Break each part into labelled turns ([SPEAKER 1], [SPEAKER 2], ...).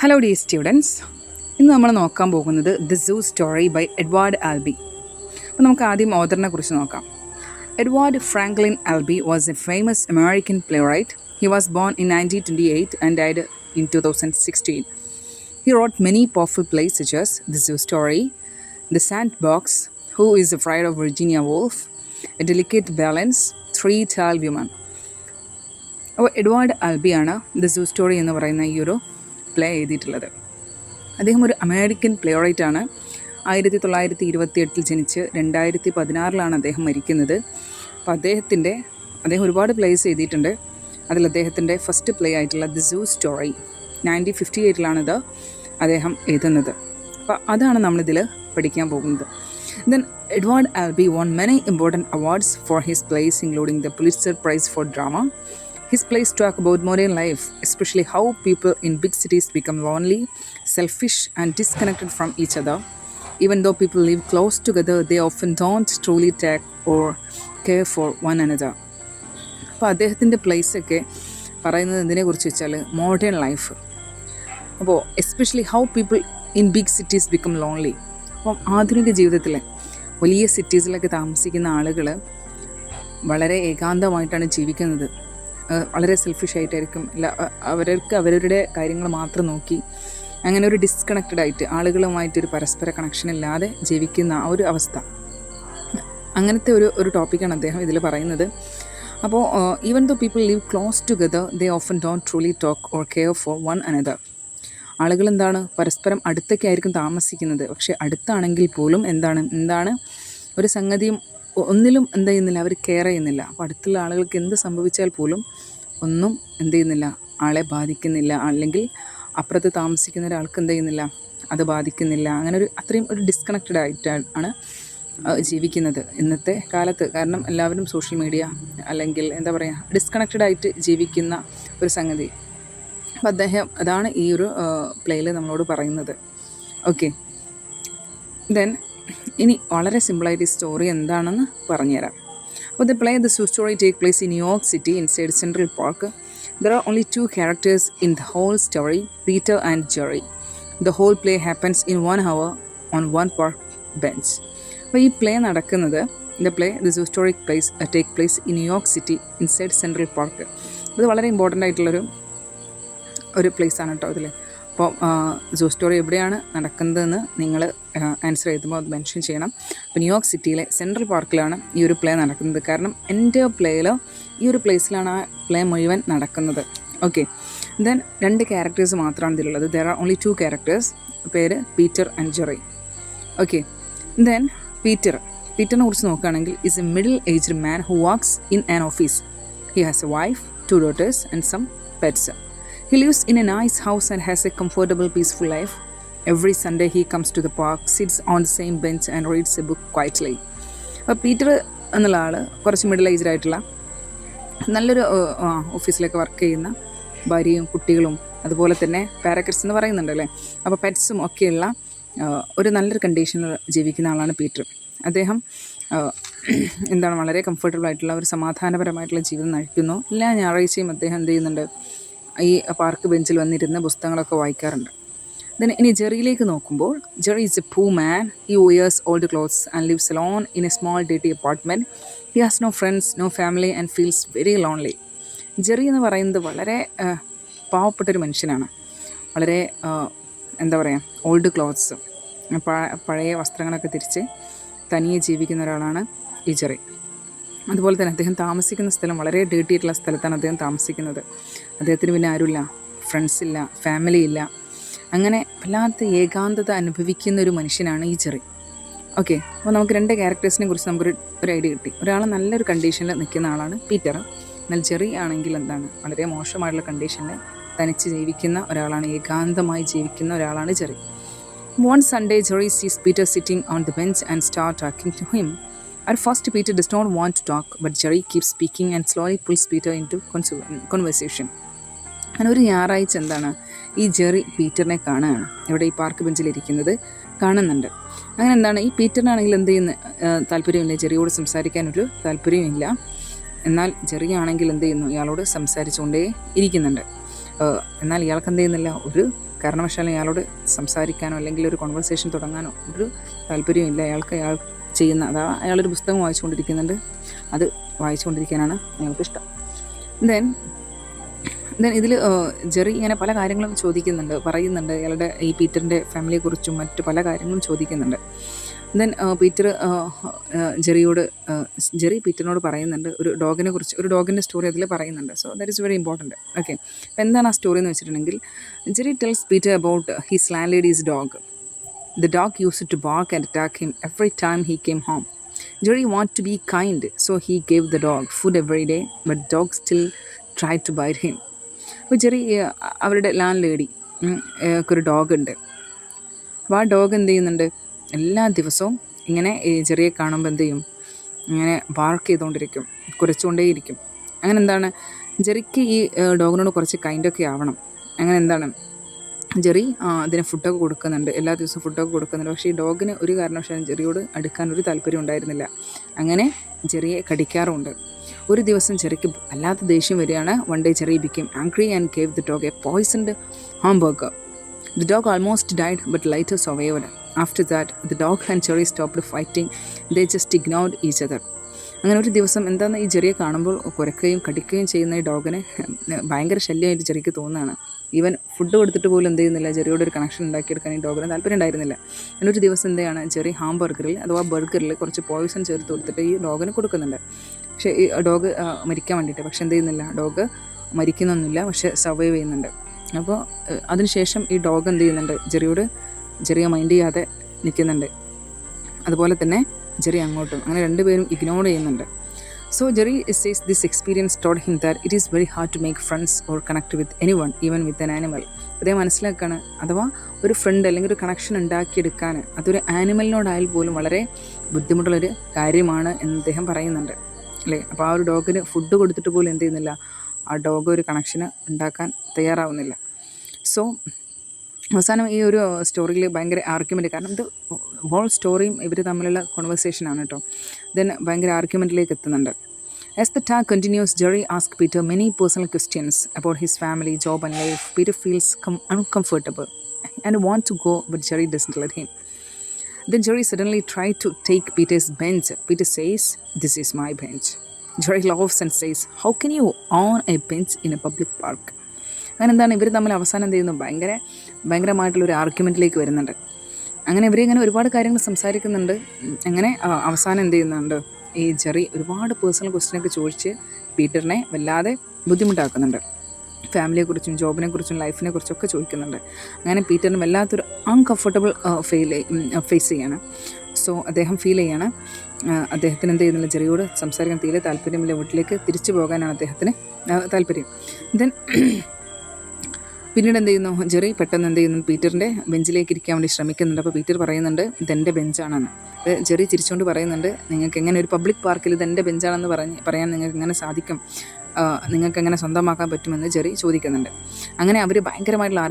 [SPEAKER 1] Hello dear students, ഇന്ന് നമ്മൾ നോക്കാൻ പോകുന്നത് the zoo story by Edward Albee. അപ്പോൾ നമുക്ക് ആദ്യം ഓഥറിനെ കുറിച്ച് നോക്കാം. Edward Franklin Albee was a famous American playwright. He was born in 1928 and died in 2016. He wrote many powerful plays such as The Zoo Story, The Sandbox, Who is Afraid of Virginia Woolf, A Delicate Balance, Three Tall Women. അപ്പോൾ Edward ആൽബിയാണ് the zoo story എന്ന് പറയുന്ന ഈ ഒരു play എഴുതിയിട്ടുള്ളത്. അദ്ദേഹം ഒരു American playwright ആണ്. 1928 ജനിച്ച് 2016 അദ്ദേഹം മരിക്കുന്നത്. അപ്പോൾ അദ്ദേഹം ഒരുപാട് പ്ലേസ് എഴുതിയിട്ടുണ്ട്. അതിൽ അദ്ദേഹത്തിൻ്റെ ഫസ്റ്റ് പ്ലേ ആയിട്ടുള്ള ദി സൂ സ്റ്റോറി 1958 അദ്ദേഹം എഴുതുന്നത്. അപ്പോൾ അതാണ് നമ്മളിതിൽ പഠിക്കാൻ പോകുന്നത്. Then Edward Albee won many important awards for his plays, including the Pulitzer Prize for Drama. His plays talk about modern life, especially how people in big cities become lonely, selfish, and disconnected from each other. Even though people live close together, they often don't truly take or care for one another. അപ്പോൾ അദ്ദേഹത്തിൻ്റെ പ്ലേസൊക്കെ പറയുന്നത് എന്തിനെക്കുറിച്ച് വെച്ചാൽ modern life. അപ്പോൾ especially how people in big cities become lonely. അപ്പം ആധുനിക ജീവിതത്തിൽ വലിയ സിറ്റീസിലൊക്കെ താമസിക്കുന്ന ആളുകൾ വളരെ ഏകാന്തമായിട്ടാണ് ജീവിക്കുന്നത്. വളരെ സെൽഫിഷ് ആയിട്ടായിരിക്കും. അവരുടെ കാര്യങ്ങൾ മാത്രം നോക്കി അങ്ങനെ ഒരു ഡിസ്കണക്റ്റഡ് ആയിട്ട് ആളുകളുമായിട്ടൊരു പരസ്പര കണക്ഷൻ ഇല്ലാതെ ജീവിക്കുന്ന ആ ഒരു അവസ്ഥ. അങ്ങനത്തെ ഒരു ടോപ്പിക്കാണ് അദ്ദേഹം ഇതിൽ പറയുന്നത്. അപ്പോൾ even though people live close together, they often don't truly talk or care for one another. ആളുകൾ പരസ്പരം അടുത്തൊക്കെ ആയിരിക്കും താമസിക്കുന്നത്. പക്ഷേ അടുത്താണെങ്കിൽ പോലും എന്താണ് ഒരു സംഗതിയും ഒന്നിലും ചെയ്യുന്നില്ല, അവർ കെയർ ചെയ്യുന്നില്ല. അപ്പോൾ അടുത്തുള്ള ആളുകൾക്ക് എന്ത് സംഭവിച്ചാൽ പോലും ഒന്നും ചെയ്യുന്നില്ല, ആളെ ബാധിക്കുന്നില്ല. അല്ലെങ്കിൽ അപ്പുറത്ത് താമസിക്കുന്ന ഒരാൾക്ക് അത് ബാധിക്കുന്നില്ല. അങ്ങനെ അത്രയും ഒരു ഡിസ്കണക്റ്റഡ് ആയിട്ടാണ് ജീവിക്കുന്നത് ഇന്നത്തെ കാലത്ത്. കാരണം എല്ലാവരും സോഷ്യൽ മീഡിയ അല്ലെങ്കിൽ ഡിസ്കണക്റ്റഡ് ആയിട്ട് ജീവിക്കുന്ന ഒരു സംഗതി. അപ്പോൾ അതാണ് ഈ ഒരു പ്ലേയിൽ നമ്മളോട് പറയുന്നത്. ഓക്കെ, ദെൻ ഇനി വളരെ സിമ്പിളായിട്ട് ഈ സ്റ്റോറി എന്താണെന്ന് പറഞ്ഞുതരാം. അപ്പോൾ the play the zoo story take place in New York city inside central park. There are only two characters in the whole story, Peter and Jerry. The whole play happens in 1 hour on one park bench. അപ്പോൾ ഈ play നടക്കുന്നത് the zoo story take place in New York City inside Central Park. ഇത് വളരെ important ആയിട്ടുള്ളൊരു പ്ലേസാണ് കേട്ടോ ഇതിൽ. അപ്പോൾ സൂ story എവിടെയാണ് നടക്കുന്നതെന്ന് നിങ്ങൾ ആൻസർ ചെയ്തുമ്പോൾ അത് മെൻഷൻ ചെയ്യണം. അപ്പോൾ ന്യൂയോർക്ക് സിറ്റിയിലെ സെൻട്രൽ പാർക്കിലാണ് ഈ ഒരു പ്ലേ നടക്കുന്നത്. കാരണം എൻ്റെ പ്ലേയിൽ ഈ ഒരു പ്ലേസിലാണ് ആ പ്ലേ മുഴുവൻ നടക്കുന്നത്. ഓക്കെ, ദെൻ 2 ക്യാരക്ടേഴ്സ് മാത്രമാണ് ഇതിലുള്ളത്. There are only 2 characters. പേര് Peter and Jerry. Okay, then പീറ്ററിനെ കുറിച്ച് നോക്കുകയാണെങ്കിൽ is a middle aged man who works in an office. He has a wife, 2 daughters and some pets. He lives in a nice house and has a comfortable, peaceful life. Every Sunday he comes to the park, sits on the same bench and reads a book quietly. അപ്പോൾ Peter എന്നുള്ള ആൾ കുറച്ച് middle aged ആയിട്ടുള്ള നല്ലൊരു ഓഫീസിലൊക്കെ work ചെയ്യുന്ന ഭാര്യയും കുട്ടികളും അതുപോലെ തന്നെ പാരക്കറ്റ്സ് എന്ന് പറയുന്നുണ്ടല്ലേ, അപ്പോൾ പെറ്റ്സും ഒക്കെയുള്ള ഒരു നല്ലൊരു കണ്ടീഷനിൽ ജീവിക്കുന്ന ആളാണ് പീറ്റർ. അദ്ദേഹം വളരെ കംഫർട്ടബിൾ ആയിട്ടുള്ള ഒരു സമാധാനപരമായിട്ടുള്ള ജീവിതം നയിക്കുന്നു. എല്ലാ ഞായറാഴ്ചയും അദ്ദേഹം ചെയ്യുന്നുണ്ട്, ഈ പാർക്ക് ബെഞ്ചിൽ വന്നിരുന്ന് പുസ്തകങ്ങളൊക്കെ വായിക്കാറുണ്ട്. ഇനി ജെറിയിലേക്ക് നോക്കുമ്പോൾ, Jerry is a poor man. He wears old clothes and lives alone in a small dirty apartment. He has no friends, no family and feels very lonely. Jerry എന്ന് പറയുന്നത് വളരെ പാവപ്പെട്ടൊരു മനുഷ്യനാണ്. വളരെ ഓൾഡ് ക്ലോത്ത്സ്, പഴയ വസ്ത്രങ്ങളൊക്കെ ധരിച്ച് തനിയെ ജീവിക്കുന്ന ഒരാളാണ് ഈ ജെറി. അതുപോലെ തന്നെ അദ്ദേഹം താമസിക്കുന്ന സ്ഥലം വളരെ ഡേർട്ടി ആയിട്ടുള്ള സ്ഥലത്താണ് അദ്ദേഹം താമസിക്കുന്നത്. അദ്ദേഹത്തിന് പിന്നെ ആരുമില്ല, ഫ്രണ്ട്സില്ല, ഫാമിലി ഇല്ല. അങ്ങനെ വല്ലാത്ത ഏകാന്തത അനുഭവിക്കുന്ന ഒരു മനുഷ്യനാണ് ഈ ജെറി. ഓക്കെ, അപ്പോൾ നമുക്ക് 2 ക്യാരക്ടേഴ്സിനെ കുറിച്ച് നമുക്കൊരു ഐഡിയ കിട്ടി. ഒരാൾ നല്ലൊരു കണ്ടീഷനിൽ നിൽക്കുന്ന ആളാണ് പീറ്റർ. എന്നാൽ ജെറി ആണെങ്കിൽ വളരെ മോശമായിട്ടുള്ള കണ്ടീഷനിൽ തനിച്ച് ജീവിക്കുന്ന ഒരാളാണ്, ഏകാന്തമായി ജീവിക്കുന്ന ഒരാളാണ് Jerry. One Sunday, Jerry sees Peter sitting on the bench and starts talking to him. At first, Peter does not want to talk, but Jerry keeps speaking and slowly pulls Peter into conversation. അങ്ങനെ ഒരു ഞായറാഴ്ച ഈ Jerry പീറ്ററിനെ കാണുകയാണ്. ഇവിടെ ഈ park ബെഞ്ചിലിരിക്കുന്നത് കാണുന്നുണ്ട്. അങ്ങനെ ഈ പീറ്ററിനാണെങ്കിൽ താല്പര്യമില്ല, ജെറിയോട് സംസാരിക്കാനൊരു താല്പര്യമില്ല. എന്നാൽ ജെറി ആണെങ്കിൽ ഇയാളോട് സംസാരിച്ചുകൊണ്ടേ ഇരിക്കുന്നുണ്ട്. എന്നാൽ ഇയാൾക്ക് ഒരു കാരണവശാലും അയാളോട് സംസാരിക്കാനോ അല്ലെങ്കിൽ ഒരു കോൺവെർസേഷൻ തുടങ്ങാനോ ഒരു താല്പര്യമില്ല. അയാൾ ചെയ്യുന്ന അയാളൊരു പുസ്തകം വായിച്ചുകൊണ്ടിരിക്കുന്നുണ്ട്, അത് വായിച്ചുകൊണ്ടിരിക്കാനാണ് അയാൾക്കിഷ്ടം. ദെൻ ഇതിൽ ജെറി ഇങ്ങനെ പല കാര്യങ്ങളും പറയുന്നുണ്ട്. അയാളുടെ ഈ പീറ്ററിൻ്റെ ഫാമിലിയെക്കുറിച്ചും മറ്റു പല കാര്യങ്ങളും ചോദിക്കുന്നുണ്ട്. ദെൻ ജെറി പീറ്ററിനോട് പറയുന്നുണ്ട് ഒരു ഡോഗിൻ്റെ സ്റ്റോറി അതിൽ പറയുന്നുണ്ട്. So that is very important. Okay, അപ്പോൾ എന്താണ് ആ സ്റ്റോറി എന്ന് വെച്ചിട്ടുണ്ടെങ്കിൽ, Jerry tells Peter about his land ladies dog. The dog used to bark and attack him every time he came home. Jerry wanted to be kind, so he gave the dog food every day, but the dog still tried to bite him. അപ്പോൾ Jerry അവരുടെ land lady ഒരു dog ഉണ്ട്. അപ്പോൾ ആ dog എന്ത് ചെയ്യുന്നുണ്ട്, എല്ലാ ദിവസവും ഇങ്ങനെ ഈ ജെറിയെ കാണുമ്പോൾ എന്ത് ചെയ്യും, ഇങ്ങനെ ബാർക്ക് ചെയ്തുകൊണ്ടിരിക്കും, കുരച്ചുകൊണ്ടേയിരിക്കും. അങ്ങനെ എന്താണ്, ജെറിക്ക് ഈ ഡോഗിനോട് കുറച്ച് കൈൻഡൊക്കെ ആവണം. അങ്ങനെ എന്താണ്, ജെറി അതിന് ഫുഡൊക്കെ കൊടുക്കുന്നുണ്ട്, എല്ലാ ദിവസവും ഫുഡൊക്കെ കൊടുക്കുന്നുണ്ട്. പക്ഷേ ഈ ഡോഗിന് ഒരു കാരണവശാലും ജെറിയോട് അടുക്കാൻ ഒരു താല്പര്യം ഉണ്ടായിരുന്നില്ല. അങ്ങനെ ജെറിയെ കടിക്കാറുമുണ്ട്. ഒരു ദിവസം ജെറിക്ക് വല്ലാത്ത ദേഷ്യം വരികയാണ്. One day Jerry became angry and gave the dog a poisoned hamburger. The dog almost died but later survived. After that, the dog and Jerry stopped fighting. They just ignored each other. അങ്ങനെ ഒരു ദിവസം എന്താണെന്ന് ഈ ജെറിയെ കാണുമ്പോൾ കുരക്കുകയും കടിക്കുകയും ചെയ്യുന്ന ഈ ഡോഗിനെ ഭയങ്കര ശല്യമായിട്ട് ജെറിക്ക് തോന്നുകയാണ്. ഈവൻ ഫുഡ് കൊടുത്തിട്ട് പോലും എന്ത് ചെയ്യുന്നില്ല, ജെറിയോട് ഒരു കണക്ഷൻ ഉണ്ടാക്കിയെടുക്കാൻ ഈ ഡോഗിന് താല്പര്യം ഉണ്ടായിരുന്നില്ല. അങ്ങനൊരു ദിവസം എന്താണ്, ജെറി ബർഗറിൽ കുറച്ച് പോയിസൺ ചേർത്ത് കൊടുത്തിട്ട് ഈ ഡോഗിന് കൊടുക്കുന്നുണ്ട്. പക്ഷേ ഈ ഡോഗ് മരിക്കാൻ വേണ്ടിയിട്ട്. പക്ഷെ എന്ത് ചെയ്യുന്നില്ല, ഡോഗ് മരിക്കുന്നൊന്നുമില്ല, പക്ഷെ സർവൈവ് ചെയ്യുന്നുണ്ട്. അപ്പോൾ അതിനുശേഷം ഈ ഡോഗ് എന്ത് ചെയ്യുന്നുണ്ട്, ജെറിയെ മൈൻഡ് ചെയ്യാതെ നിൽക്കുന്നുണ്ട്. അതുപോലെ തന്നെ ജെറി അങ്ങോട്ടും. അങ്ങനെ രണ്ടുപേരും ഇഗ്നോർ ചെയ്യുന്നുണ്ട്. So Jerry says this experience taught him that it is very hard to make friends or connect with anyone, even with an animal. അദ്ദേഹം മനസ്സിലാക്കുകയാണ്, അഥവാ ഒരു ഫ്രണ്ട് അല്ലെങ്കിൽ ഒരു കണക്ഷൻ ഉണ്ടാക്കിയെടുക്കാൻ അതൊരു ആനിമലിനോടായാൽ പോലും വളരെ ബുദ്ധിമുട്ടുള്ളൊരു കാര്യമാണ് എന്ന് അദ്ദേഹം പറയുന്നുണ്ട്, അല്ലേ. അപ്പോൾ ആ ഒരു ഡോഗിന് ഫുഡ് കൊടുത്തിട്ട് പോലും എന്ത് ചെയ്യുന്നില്ല, ആ ഡോഗ് ഒരു കണക്ഷന് ഉണ്ടാക്കാൻ തയ്യാറാവുന്നില്ല. സോ അവസാനം ഈ ഒരു സ്റ്റോറിയിൽ ഭയങ്കര ആർഗ്യുമെൻറ്റ്, കാരണം ഇത് ഹോൾ സ്റ്റോറിയും ഇവർ തമ്മിലുള്ള കോൺവെർസേഷനാണ് കേട്ടോ. ദെൻ ഭയങ്കര ആർഗ്യുമെൻറ്റിലേക്ക് എത്തുന്നുണ്ട്. As the talk continues, Jerry asks Peter many personal questions about his family, job and life. Peter feels uncomfortable and wants to go, but Jerry doesn't let him. Then Jerry suddenly tries to take Peter's bench. Peter says, "This is my bench." Jerry laughs and says, "How can you own a bench in a public park?" അങ്ങനെ എന്താണ്, ഇവർ തമ്മിൽ അവസാനം എന്ത് ചെയ്യുന്നു, ഭയങ്കരമായിട്ടുള്ളൊരു ആർഗ്യുമെൻറ്റിലേക്ക് വരുന്നുണ്ട്. അങ്ങനെ ഇവരിങ്ങനെ ഒരുപാട് കാര്യങ്ങൾ സംസാരിക്കുന്നുണ്ട്. അങ്ങനെ അവസാനം എന്ത് ചെയ്യുന്നുണ്ട്, ഈ ജെറി ഒരുപാട് പേഴ്സണൽ ക്വസ്റ്റ്യനൊക്കെ ചോദിച്ച് പീറ്ററിനെ വല്ലാതെ ബുദ്ധിമുട്ടാക്കുന്നുണ്ട്. ഫാമിലിയെക്കുറിച്ചും ജോബിനെക്കുറിച്ചും ലൈഫിനെക്കുറിച്ചൊക്കെ ചോദിക്കുന്നുണ്ട്. അങ്ങനെ പീറ്ററിന് വല്ലാത്തൊരു അൺകംഫർട്ടബിൾ ഫേസ് ചെയ്യാണ്. സോ അദ്ദേഹം ഫീൽ ചെയ്യാണ്, അദ്ദേഹത്തിന് എന്ത് ചെയ്യുന്നില്ല, ജെറിയോട് സംസാരിക്കാൻ തീരെ താല്പര്യമില്ല, വീട്ടിലേക്ക് തിരിച്ചു പോകാനാണ് അദ്ദേഹത്തിന് താല്പര്യം. ദെൻ പിന്നീട് എന്ത് ചെയ്യുന്നു, ജെറി പെട്ടെന്ന് എന്ത് ചെയ്യുന്നു, പീറ്ററിൻ്റെ ബെഞ്ചിലേക്ക് ഇരിക്കാൻ വേണ്ടി ശ്രമിക്കുന്നുണ്ട്. അപ്പോൾ പീറ്റർ പറയുന്നുണ്ട് ഇതെൻ്റെ ബെഞ്ചാണെന്ന്. ജെറി ചിരിച്ചുകൊണ്ട് പറയുന്നുണ്ട്, നിങ്ങൾക്ക് എങ്ങനെ ഒരു പബ്ലിക് പാർക്കിൽ ഇതെൻ്റെ ബെഞ്ചാണെന്ന് പറയാൻ നിങ്ങൾക്ക് എങ്ങനെ സാധിക്കും, നിങ്ങൾക്ക് എങ്ങനെ സ്വന്തമാക്കാൻ പറ്റുമെന്ന് ജെറി ചോദിക്കുന്നുണ്ട്. അങ്ങനെ അവർ ഭയങ്കരമായിട്ടുള്ള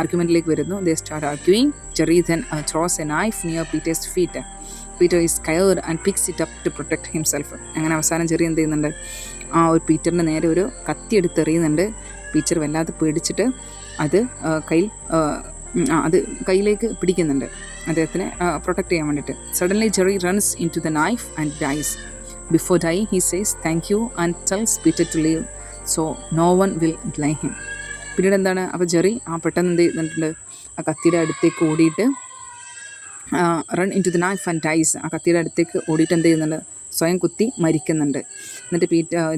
[SPEAKER 1] ആർഗ്യുമെൻറ്റിലേക്ക് വരുന്നു. ദേ start arguing. Jerry then throws a knife near Peter's feet. Peter is scared and picks it up to protect himself. അങ്ങനെ അവസാനം ജെറി എന്ത് ചെയ്യുന്നുണ്ട്, ആ ഒരു പീറ്ററിൻ്റെ നേരെ ഒരു കത്തി എടുത്തെറിയുന്നുണ്ട്. പീറ്റർ വല്ലാതെ പേടിച്ചിട്ട് അത് കയ്യിലേക്ക് പിടിക്കുന്നുണ്ട്, അദ്ദേഹത്തിനെ പ്രൊട്ടക്റ്റ് ചെയ്യാൻ വേണ്ടിയിട്ട്. Suddenly Jerry runs into the knife and dies. Before die he says thank you and tells Peter to leave so no one will blame him. പിന്നീട് എന്താണ്, അപ്പോൾ ജെറി പെട്ടെന്ന് എന്ത് ചെയ്തിട്ടുണ്ട്, ആ കത്തിയുടെ അടുത്തേക്ക് ഓടിയിട്ട് run into the knife and dies, ആ കത്തിയുടെ അടുത്തേക്ക് ഓടിയിട്ട് എന്ത് ചെയ്യുന്നുണ്ട്, സ്വയം കുത്തി മരിക്കുന്നുണ്ട്. എന്നിട്ട്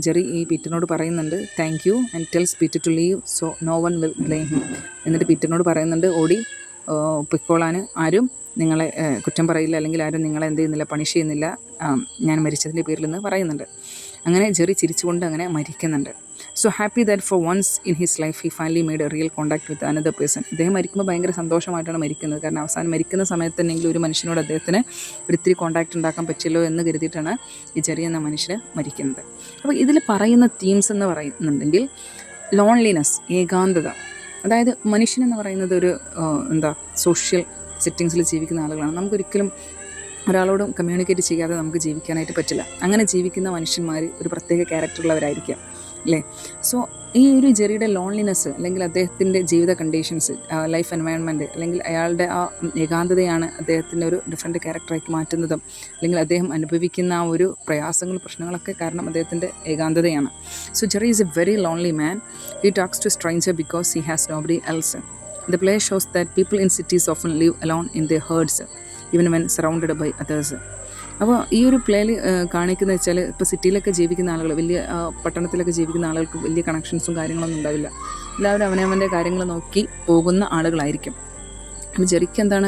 [SPEAKER 1] ജെറി ഈ പീറ്ററിനോട് പറയുന്നുണ്ട് thank you and tells Peter to leave so no one will blame him. എന്നിട്ട് പീറ്ററിനോട് പറയുന്നുണ്ട് ഓടി പൊയ്ക്കോളാൻ, ആരും നിങ്ങളെ കുറ്റം പറയില്ല, അല്ലെങ്കിൽ ആരും നിങ്ങളെ എന്ത് ചെയ്യുന്നില്ല, പണിഷ് ചെയ്യുന്നില്ല ഞാൻ മരിച്ചതിൻ്റെ പേരിൽ എന്ന് പറയുന്നുണ്ട്. അങ്ങനെ ജെറി ചിരിച്ചുകൊണ്ട് അങ്ങനെ മരിക്കുന്നുണ്ട്. So happy that for once in his life he finally made a real contact with another person. അദ്ദേഹം മരിക്കുമ്പോൾ ഭയങ്കര സന്തോഷമായിട്ടാണ് മരിക്കുന്നത്. കാരണം അവസാനം മരിക്കുന്ന സമയത്ത് തന്നെങ്കിലും ഒരു മനുഷ്യനോട് അദ്ദേഹത്തിന് ഒരിത്തിരി കോൺടാക്റ്റ് ഉണ്ടാക്കാൻ പറ്റില്ലോ എന്ന് കരുതിയിട്ടാണ് ഈ ജെറി എന്ന മനുഷ്യന് മരിക്കുന്നത്. അപ്പോൾ ഇതിൽ പറയുന്ന തീംസ് എന്ന് പറയുന്നുണ്ടെങ്കിൽ ലോൺലിനെസ്, ഏകാന്തത. അതായത് മനുഷ്യനെന്ന് പറയുന്നത് ഒരു സോഷ്യൽ സെറ്റിങ്സിൽ ജീവിക്കുന്ന ആളുകളാണ്. നമുക്കൊരിക്കലും ഒരാളോടും കമ്മ്യൂണിക്കേറ്റ് ചെയ്യാതെ നമുക്ക് ജീവിക്കാനായിട്ട് പറ്റില്ല. അങ്ങനെ ജീവിക്കുന്ന മനുഷ്യന്മാർ ഒരു പ്രത്യേക ക്യാരക്ടറുള്ളവരായിരിക്കാം, അല്ലേ. സോ ഈ ഒരു ജെറിയുടെ ലോൺലിനെസ് അല്ലെങ്കിൽ അദ്ദേഹത്തിൻ്റെ ജീവിത കണ്ടീഷൻസ്, ലൈഫ് എൻവയൺമെൻറ്റ്, അല്ലെങ്കിൽ അയാളുടെ ആ ഏകാന്തതയാണ് അദ്ദേഹത്തിൻ്റെ ഒരു ഡിഫറെൻറ്റ് ക്യാരക്ടറാക്കി മാറ്റുന്നതും, അല്ലെങ്കിൽ അദ്ദേഹം അനുഭവിക്കുന്ന ആ ഒരു പ്രയാസങ്ങൾ, പ്രശ്നങ്ങളൊക്കെ കാരണം അദ്ദേഹത്തിൻ്റെ ഏകാന്തതയാണ്. So Jerry is a very lonely man. He talks to stranger because he has nobody else. The play shows that people in cities often live alone in their herds, even when surrounded by others. അപ്പോൾ ഈ ഒരു പ്ലേയിൽ കാണിക്കുന്നത് വെച്ചാൽ, ഇപ്പോൾ സിറ്റിയിലൊക്കെ ജീവിക്കുന്ന ആളുകൾ, വലിയ പട്ടണത്തിലൊക്കെ ജീവിക്കുന്ന ആളുകൾക്ക് വലിയ കണക്ഷൻസും കാര്യങ്ങളൊന്നും ഉണ്ടാവില്ല. എല്ലാവരും അവനവൻ്റെ കാര്യങ്ങൾ നോക്കി പോകുന്ന ആളുകളായിരിക്കും. അപ്പോൾ ജെറിക്ക് എന്താണ്,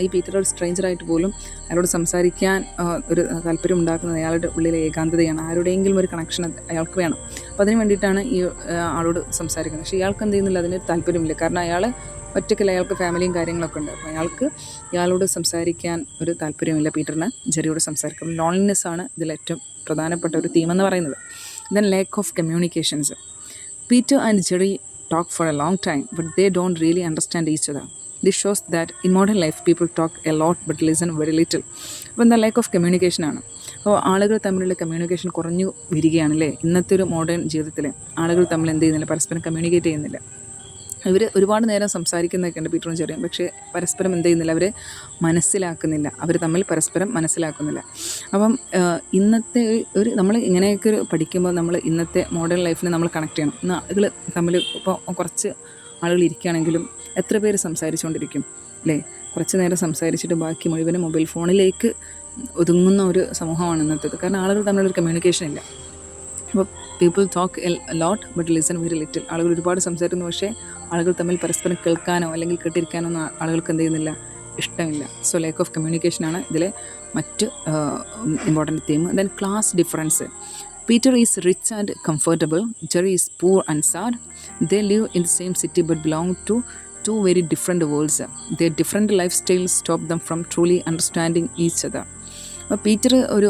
[SPEAKER 1] ഈ പീറ്റർ ഒരു സ്ട്രേഞ്ചറായിട്ട് പോലും അയാളോട് സംസാരിക്കാൻ ഒരു താല്പര്യം ഉണ്ടാക്കുന്നത് അയാളുടെ ഉള്ളിലെ ഏകാന്തതയാണ്. ആരുടെയെങ്കിലും ഒരു കണക്ഷൻ അയാൾക്ക് വേണം. അപ്പോൾ അതിന് വേണ്ടിയിട്ടാണ് ഈ ആളോട് സംസാരിക്കുന്നത്. പക്ഷേ ഇയാൾക്ക് എന്ത് ചെയ്യുന്നില്ല, അതിന് താല്പര്യമില്ല. കാരണം അയാൾ ഒറ്റയ്ക്കല്ല, അയാൾക്ക് ഫാമിലിയും കാര്യങ്ങളൊക്കെ ഉണ്ട്. അപ്പോൾ ഇയാളോട് സംസാരിക്കാൻ ഒരു താല്പര്യമില്ല പീറ്ററിന് ജെറിയോട് സംസാരിക്കും. ലോൺലിനെസ് ആണ് ഇതിലേറ്റവും പ്രധാനപ്പെട്ട ഒരു തീമെന്ന് പറയുന്നത്. Then lack of communications. Peter and Jerry talk for a long time, but they don't really understand each other. This shows that in modern life people talk a lot but listen very little. അപ്പോൾ എന്താ, lack of communication ആണ്. അപ്പോൾ ആളുകൾ തമ്മിലുള്ള communication കുറഞ്ഞു വരികയാണല്ലേ ഇന്നത്തെ ഒരു modern ജീവിതത്തിൽ. ആളുകൾ തമ്മിൽ എന്ത് ചെയ്യുന്നില്ല, പരസ്പരം കമ്മ്യൂണിക്കേറ്റ് ചെയ്യുന്നില്ല. ഇവർ ഒരുപാട് നേരം സംസാരിക്കുന്നതൊക്കെ ഉണ്ട് പീറ്ററും ജെറിയും, പക്ഷേ പരസ്പരം എന്ത് ചെയ്യുന്നില്ല, അവർ മനസ്സിലാക്കുന്നില്ല, അവർ തമ്മിൽ പരസ്പരം മനസ്സിലാക്കുന്നില്ല. അപ്പം ഇന്നത്തെ ഒരു നമ്മൾ ഇങ്ങനെയൊക്കെ ഒരു പഠിക്കുമ്പോൾ നമ്മൾ ഇന്നത്തെ മോഡേൺ ലൈഫിനെ നമ്മൾ കണക്ട് ചെയ്യണം. ഇന്ന് ആളുകൾ തമ്മിൽ ഇപ്പോൾ കുറച്ച് ആളുകൾ ഇരിക്കുകയാണെങ്കിലും എത്ര പേര് സംസാരിച്ചുകൊണ്ടിരിക്കും അല്ലേ? കുറച്ച് നേരം സംസാരിച്ചിട്ട് ബാക്കി മുഴുവനും മൊബൈൽ ഫോണിലേക്ക് ഒതുങ്ങുന്ന ഒരു സമൂഹമാണ് ഇന്നത്തേത്. കാരണം ആളുകൾ തമ്മിലൊരു കമ്മ്യൂണിക്കേഷൻ ഇല്ല. അപ്പോൾ people talk a lot but listen very little. ആളുകൾ ഒരുപാട് സംസാരിക്കുന്നു, പക്ഷേ ആളുകൾ തമ്മിൽ പരസ്പരം കേൾക്കാനോ അല്ലെങ്കിൽ കേട്ടിരിക്കാനോ ഒന്നും ആളുകൾക്ക് എന്ത് ചെയ്യുന്നില്ല, ഇഷ്ടമില്ല. സോ ലാക്ക് ഓഫ് കമ്മ്യൂണിക്കേഷനാണ് ഇതിലെ മറ്റ് important theme. Then class difference. Peter is rich and comfortable. Jerry is poor and sad. They live in the same city but belong to two very different worlds. Their different lifestyles stop them from truly understanding each other. അപ്പോൾ Peter ഒരു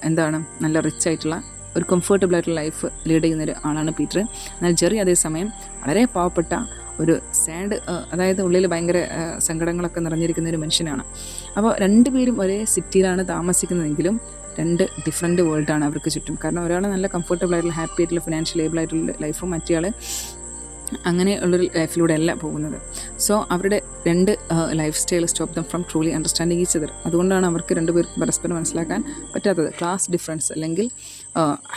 [SPEAKER 1] എന്താണ്, നല്ല rich ആയിട്ടുള്ള ഒരു comfortable ആയിട്ടുള്ള life lead ചെയ്യുന്നൊരു ആളാണ് Peter. എന്നാൽ ജെറി അതേസമയം വളരെ പാവപ്പെട്ട ഒരു സാഡ്, അതായത് ഉള്ളിൽ ഭയങ്കര സങ്കടങ്ങളൊക്കെ നിറഞ്ഞിരിക്കുന്ന ഒരു മനുഷ്യനാണ്. അപ്പോൾ രണ്ടുപേരും ഒരേ സിറ്റിയിലാണ് താമസിക്കുന്നതെങ്കിലും രണ്ട് ഡിഫറെൻറ്റ് വേൾഡാണ് അവർക്ക് ചുറ്റും. കാരണം ഒരാൾ നല്ല കംഫർട്ടബിൾ ആയിട്ടുള്ള ഹാപ്പി ആയിട്ടുള്ള ഫിനാൻഷ്യൽ ഏബിൾ ആയിട്ടുള്ള ലൈഫും മറ്റേ ആൾ അങ്ങനെ ഉള്ളൊരു ലൈഫിലൂടെ അല്ല പോകുന്നത്. സോ അവരുടെ രണ്ട് life style stop them from truly understanding each other. അതുകൊണ്ടാണ് അവർക്ക് രണ്ടുപേർക്കും പരസ്പരം മനസ്സിലാക്കാൻ പറ്റാത്തത്. ക്ലാസ് ഡിഫറൻസ് അല്ലെങ്കിൽ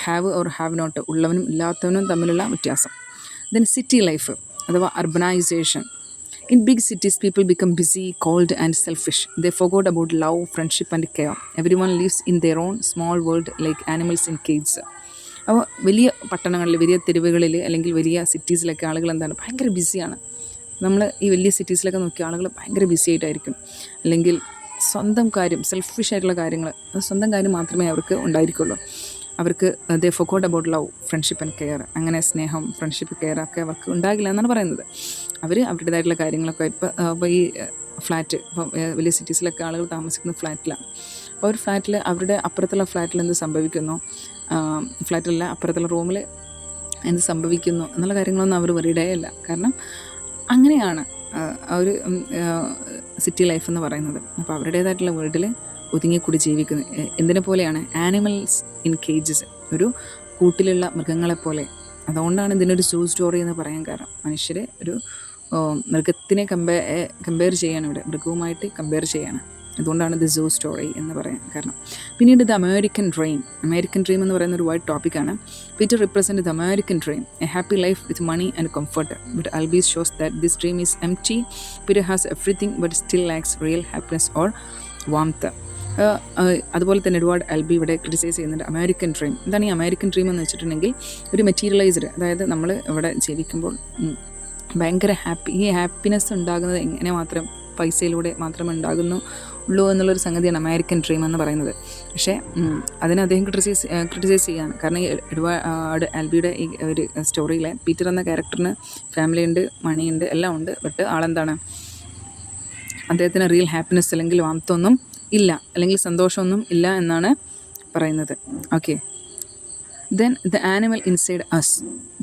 [SPEAKER 1] ഹാവ് ഓർ ഹാവ് നോട്ട്, ഉള്ളവനും ഇല്ലാത്തവനും തമ്മിലുള്ള വ്യത്യാസം. ദെൻ സിറ്റി ലൈഫ് അഥവാ urbanisation. In big cities, people become busy, cold and selfish. They forgot about love, friendship and care. Everyone lives in their own small world like animals in cages. അപ്പോൾ വലിയ പട്ടണങ്ങളിൽ, വലിയ തെരുവുകളിൽ അല്ലെങ്കിൽ വലിയ സിറ്റീസിലൊക്കെ ആളുകൾ എന്താണ്, ഭയങ്കര ബിസിയാണ്. നമ്മൾ ഈ വലിയ സിറ്റീസിലൊക്കെ നോക്കിയ ആളുകൾ ഭയങ്കര ബിസി ആയിട്ടായിരിക്കും. അല്ലെങ്കിൽ സ്വന്തം കാര്യം, സെൽഫിഷ് ആയിട്ടുള്ള കാര്യങ്ങൾ, സ്വന്തം കാര്യം മാത്രമേ അവർക്ക് ഉണ്ടായിരിക്കുള്ളൂ. അവർക്ക് they forgot about love, friendship and care. അങ്ങനെ സ്നേഹം, ഫ്രണ്ട്ഷിപ്പ്, കെയർ ഒക്കെ അവർക്ക് ഉണ്ടാകില്ല എന്നാണ് പറയുന്നത്. അവർ അവരുടേതായിട്ടുള്ള കാര്യങ്ങളൊക്കെ ഇപ്പോൾ ഈ ഫ്ലാറ്റ്, ഇപ്പം വലിയ സിറ്റീസിലൊക്കെ ആളുകൾ താമസിക്കുന്ന ഫ്ലാറ്റിലാണ്. അപ്പോൾ ഒരു ഫ്ലാറ്റിൽ അവരുടെ അപ്പുറത്തുള്ള ഫ്ലാറ്റിൽ എന്ത് സംഭവിക്കുന്നു, ഫ്ലാറ്റിലല്ല അപ്പുറത്തുള്ള റൂമിൽ എന്ത് സംഭവിക്കുന്നു എന്നുള്ള കാര്യങ്ങളൊന്നും അവർ വറീഡേ അല്ല. കാരണം അങ്ങനെയാണ് ആ ഒരു സിറ്റി ലൈഫ് എന്ന് പറയുന്നത്. അപ്പോൾ അവരുടേതായിട്ടുള്ള വേൾഡിൽ ഒതുങ്ങിക്കൂടി ജീവിക്കുന്നത്. എന്തിനെ പോലെയാണ്, ആനിമൽസ് ഇൻ കേജസ്, ഒരു കൂട്ടിലുള്ള മൃഗങ്ങളെപ്പോലെ. അതുകൊണ്ടാണ് ഇതിനൊരു സൂ സ്റ്റോറി എന്ന് പറയാൻ കാരണം. മനുഷ്യർ ഒരു മൃഗത്തിനെ കമ്പയർ ചെയ്യാണ് ഇവിടെ, മൃഗവുമായിട്ട് കമ്പയർ ചെയ്യാണ്. അതുകൊണ്ടാണ് ദി സൂ സ്റ്റോറി എന്ന് പറയാൻ കാരണം. പിന്നീട് the American dream. American dream എന്ന് പറയുന്ന ഒരു വൈഡ് ടോപ്പിക്കാണ്. Peter represent the American dream, a happy life with money and comfort. But Albee's shows that this dream is empty. Peter has everything but still lacks real happiness or warmth. അതുപോലെ തന്നെ Edward Albi ഇവിടെ criticise ചെയ്യുന്നുണ്ട് American dream. എന്താണ് ഈ American dream എന്ന് വെച്ചിട്ടുണ്ടെങ്കിൽ, ഒരു materialised, അതായത് നമ്മൾ ഇവിടെ ജീവിക്കുമ്പോൾ ഭയങ്കര ഈ ഹാപ്പിനെസ് ഉണ്ടാകുന്നത് എങ്ങനെ മാത്രം പൈസയിലൂടെ മാത്രമേ ഉണ്ടാകുന്നുള്ളൂ എന്നുള്ളൊരു സംഗതിയാണ് അമേരിക്കൻ ഡ്രീം എന്ന് പറയുന്നത്. പക്ഷേ അതിനെ അദ്ദേഹം ക്രിറ്റിസൈസ് ചെയ്യാണ്. കാരണം ഈ എഡ്വാർഡ് ആൽബിയുടെ ഈ ഒരു സ്റ്റോറിയിലെ പീറ്റർ എന്ന ക്യാരക്ടറിന് ഫാമിലി ഉണ്ട്, മണിയുണ്ട്, എല്ലാം ഉണ്ട്. ബട്ട് ആളെന്താണ്, അദ്ദേഹത്തിന് റിയൽ ഹാപ്പിനെസ് അല്ലെങ്കിൽ വാംത്തൊന്നും ഇല്ല, അല്ലെങ്കിൽ സന്തോഷമൊന്നും ഇല്ല എന്നാണ് പറയുന്നത്. Okay, then the animal inside us.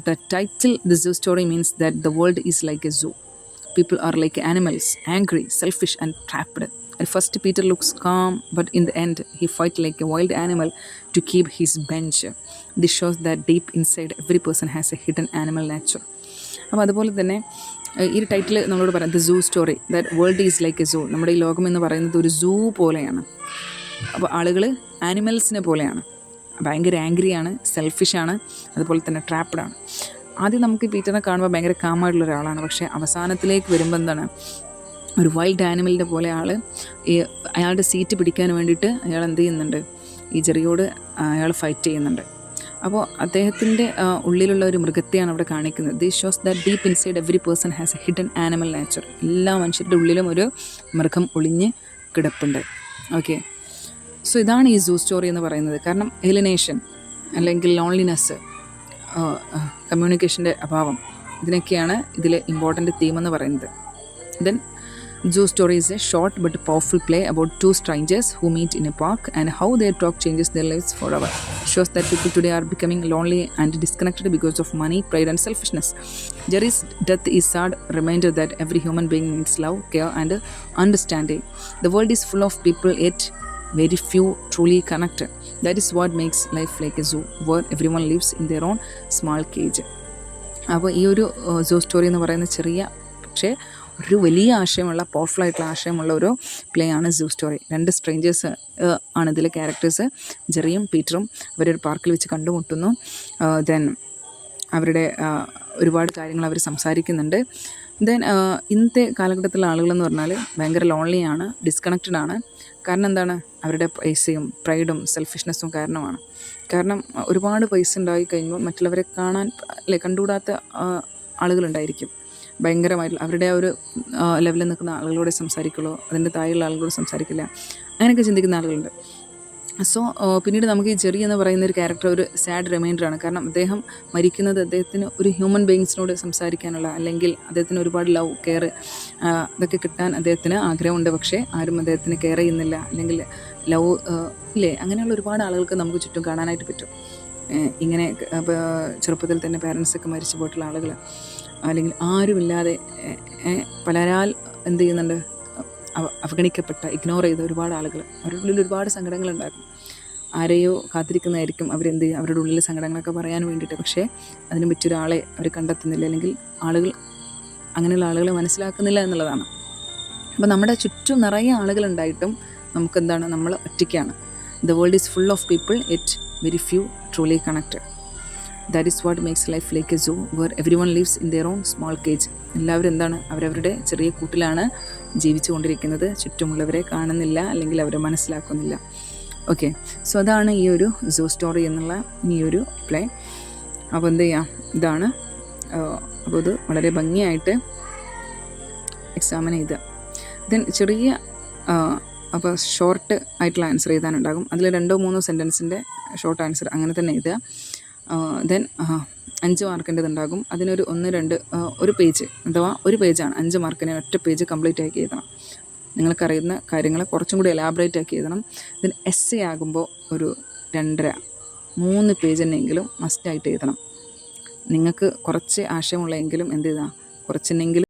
[SPEAKER 1] The title the zoo story means that the world is like a zoo. People are like animals, angry, selfish and trapped. At first, Peter looks calm, but in the end, he fights like a wild animal to keep his bench. This shows that deep inside, every person has a hidden animal nature. അപ്പോൾ അതുപോലെ തന്നെ ഈ ഒരു title നമ്മളോട് പറയാം, the zoo story, that world is like a zoo. നമ്മുടെ ഈ ലോകം എന്ന് പറയുന്നത് ഒരു സൂ പോലെയാണ്. അപ്പോൾ ആളുകൾ ആനിമൽസിനെ പോലെയാണ്, ഭയങ്കര ആംഗ്രിയാണ്, സെൽഫിഷാണ്, അതുപോലെ തന്നെ ട്രാപ്ഡാണ്. ആദ്യം നമുക്ക് പീറ്ററിനെ കാണുമ്പോൾ ഭയങ്കര കാമായിട്ടുള്ള ഒരാളാണ്. പക്ഷേ അവസാനത്തിലേക്ക് വരുമ്പോൾ എന്താണ്, ഒരു വൈൽഡ് ആനിമലിൻ്റെ പോലെ അയാളുടെ സീറ്റ് പിടിക്കാൻ വേണ്ടിയിട്ട് അയാൾ എന്ത് ചെയ്യുന്നുണ്ട്, ഈ ജെറിയോട് അയാൾ ഫൈറ്റ് ചെയ്യുന്നുണ്ട്. അപ്പോൾ അദ്ദേഹത്തിൻ്റെ ഉള്ളിലുള്ള ഒരു മൃഗത്തെയാണ് അവിടെ കാണിക്കുന്നത്. This shows that deep inside every person has A hidden animal nature. എല്ലാ മനുഷ്യരുടെ ഉള്ളിലും ഒരു മൃഗം ഒളിഞ്ഞ് കിടപ്പുണ്ട്. ഓക്കെ, സോ ഇതാണ് ഈ സൂ സ്റ്റോറി എന്ന് പറയുന്നത്. കാരണം എലിനേഷൻ അല്ലെങ്കിൽ ലോൺലിനെസ്, കമ്മ്യൂണിക്കേഷൻ്റെ അഭാവം, ഇതിനൊക്കെയാണ് ഇതിലെ ഇമ്പോർട്ടൻ്റ് തീം എന്ന് പറയുന്നത്. Then Zoo Story is a short but powerful play about two strangers who meet in a park and how their talk changes their lives forever. It shows that people today are becoming lonely and disconnected because of money, pride and selfishness. Jerry's death is a sad reminder that every human being needs love, care and understanding. The world is full of people, yet very few truly connected. That is what makes life like a zoo, where everyone lives in their own small cage. അപ്പോൾ ഈ ഒരു സൂ story എന്ന് പറയുന്ന ചെറിയ പക്ഷേ ഒരു വലിയ ആശയമുള്ള, powerful ആയിട്ടുള്ള ആശയമുള്ള ഒരു പ്ലേ ആണ് സൂ സ്റ്റോറി. രണ്ട് സ്ട്രേഞ്ചേഴ്സ് ആണ് ഇതിലെ ക്യാരക്ടേഴ്സ്, ജെറിയും പീറ്ററും. അവരൊരു പാർക്കിൽ വെച്ച് കണ്ടുമുട്ടുന്നു. ദെൻ അവരുടെ ഒരുപാട് കാര്യങ്ങൾ അവർ സംസാരിക്കുന്നുണ്ട്. ദെൻ ഇന്നത്തെ കാലഘട്ടത്തിലുള്ള ആളുകളെന്ന് പറഞ്ഞാൽ ഭയങ്കര ലോൺലിയാണ്, ഡിസ്കണക്റ്റഡ് ആണ്. കാരണം എന്താണ്, അവരുടെ പൈസയും പ്രൈഡും സെൽഫിഷ്നെസ്സും കാരണമാണ്. കാരണം ഒരുപാട് പൈസ ഉണ്ടായി കഴിയുമ്പോൾ മറ്റുള്ളവരെ കാണാൻ കണ്ടുകൂടാത്ത ആളുകളുണ്ടായിരിക്കും. ഭയങ്കരമായിട്ടുള്ള അവരുടെ ആ ഒരു ലെവലിൽ നിൽക്കുന്ന ആളുകളോട് സംസാരിക്കുള്ളൂ, അതിൻ്റെ താഴെയുള്ള ആളുകളോട് സംസാരിക്കില്ല, അങ്ങനെയൊക്കെ ചിന്തിക്കുന്ന ആളുകളുണ്ട്. സോ പിന്നീട് നമുക്ക് ഈ ജെറി എന്ന് പറയുന്ന ഒരു ക്യാരക്ടർ ഒരു സാഡ് റിമൈൻഡറാണ്. കാരണം അദ്ദേഹം മരിക്കുന്നത് അദ്ദേഹത്തിന് ഒരു ഹ്യൂമൻ ബീയിങ്സിനോട് സംസാരിക്കാനുള്ള, അല്ലെങ്കിൽ അദ്ദേഹത്തിന് ഒരുപാട് ലവ്, കെയർ ഇതൊക്കെ കിട്ടാൻ അദ്ദേഹത്തിന് ആഗ്രഹമുണ്ട്. പക്ഷേ ആരും അദ്ദേഹത്തിന് കെയർ ചെയ്യുന്നില്ല, അല്ലെങ്കിൽ ലവ് ഇല്ലേ, അങ്ങനെയുള്ള ഒരുപാട് ആളുകൾക്ക് നമുക്ക് ചുറ്റും കാണാനായിട്ട് പറ്റും. ഇങ്ങനെ ചെറുപ്പത്തിൽ തന്നെ പാരൻസൊക്കെ മരിച്ചു പോയിട്ടുള്ള ആളുകൾ, അല്ലെങ്കിൽ ആരുമില്ലാതെ പലരാൽ എന്ത് ചെയ്യുന്നുണ്ട്, അവഗണിക്കപ്പെട്ട, ഇഗ്നോർ ചെയ്ത ഒരുപാട് ആളുകൾ. അവരുടെ ഉള്ളിൽ ഒരുപാട് സങ്കടങ്ങളുണ്ടാകും. ആരെയോ കാത്തിരിക്കുന്നതായിരിക്കും അവരെന്ത് ചെയ്യും, അവരുടെ ഉള്ളിലെ സങ്കടങ്ങളൊക്കെ പറയാൻ വേണ്ടിയിട്ട്. പക്ഷേ അതിന് പറ്റിയൊരാളെ അവർ കണ്ടെത്തുന്നില്ല, അല്ലെങ്കിൽ ആളുകൾ അങ്ങനെയുള്ള ആളുകളെ മനസ്സിലാക്കുന്നില്ല എന്നുള്ളതാണ്. അപ്പോൾ നമ്മുടെ ചുറ്റും നിറയെ ആളുകളുണ്ടായിട്ടും നമുക്കെന്താണ്, നമ്മൾ ഒറ്റയ്ക്കാണ്. The world is full of people, yet very few truly connected. That is what makes life like a zoo, where every one lives in their own small cage. എല്ലാവരും എന്താണ്, അവരവരുടെ ചെറിയ കൂട്ടിലാണ് ജീവിച്ചു കൊണ്ടിരിക്കുന്നത്. ചുറ്റുമുള്ളവരെ കാണുന്നില്ല, അല്ലെങ്കിൽ അവരെ മനസ്സിലാക്കുന്നില്ല. ഓക്കെ, സോ അതാണ് ഈ ഒരു സൂ സ്റ്റോറി എന്നുള്ള ഈ ഒരു പ്ലേ. അപ്പോൾ എന്ത് ചെയ്യാം, ഇതാണ്. അപ്പോൾ ഇത് വളരെ ഭംഗിയായിട്ട് എക്സാമിന് ചെയ്ത് ദെൻ ചെറിയ അപ്പോൾ ഷോർട്ട് ആയിട്ടുള്ള ആൻസർ എഴുതാനുണ്ടാകും. അതിൽ 2-3 സെൻറ്റൻസിൻ്റെ ഷോർട്ട് ആൻസർ അങ്ങനെ തന്നെ എഴുതുക. ദെൻ 5 മാർക്കിൻ്റെതുണ്ടാകും. അതിനൊരു 1-2 ഒരു പേജ് അഥവാ ഒരു പേജാണ് 5 മാർക്കിന്, ഒറ്റ പേജ് കംപ്ലീറ്റ് ആക്കി എഴുതണം. നിങ്ങൾക്കറിയുന്ന കാര്യങ്ങൾ കുറച്ചും കൂടി എലാബറേറ്റ് ആക്കി എഴുതണം. ദെൻ എസ്സേ ആകുമ്പോൾ ഒരു 2.5-3 പേജ് തന്നെയെങ്കിലും മസ്റ്റായിട്ട് എഴുതണം. നിങ്ങൾക്ക് കുറച്ച് ആശയമുള്ളെങ്കിലും എന്ത് ചെയ്താൽ കുറച്ചെന്നെങ്കിലും